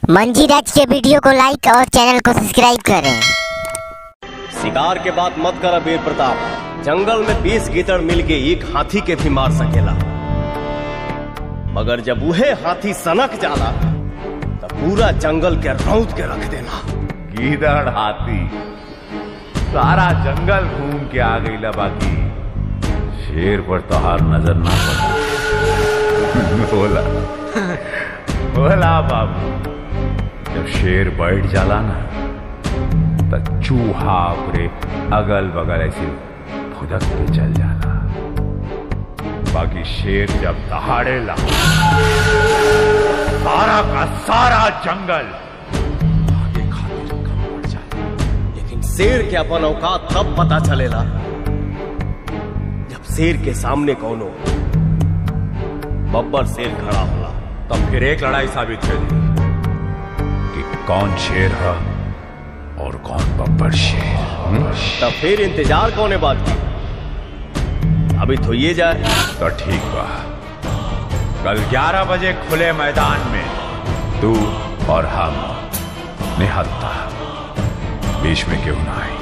मंजीराज के वीडियो को लाइक और चैनल को सब्सक्राइब करें। शिकार के बात मत कर वीर प्रताप। जंगल में 20 गीदड़ मिल के एक हाथी के भी मार सकेला, मगर जब वह हाथी सनक जाला तो पूरा जंगल के रौंद के रख देना। गीदड़ हाथी सारा जंगल घूम के आ गई ला, बाकी शेर पर तो हार नजर ना पड़ा। बोला बाबू, जब शेर बैठ जाला ना तो चूहा अपने अगल बगल ऐसे फुदक के चल जाला, बाकी शेर जब दहाड़ेला सारा का सारा जंगल आगे खातिर कम पड़ जाए। लेकिन शेर के अपन औकात तब पता चलेला जब शेर के सामने कौनो बब्बर शेर खड़ा होला। तब फिर एक लड़ाई साबित हुई कि कौन शेर है और कौन बब्बर शेर। तब फिर इंतजार कौन बात की, अभी तो ये जाए तो ठीक बा। कल 11 बजे खुले मैदान में तू और हम निहत्ता, बीच में क्यों ना आए।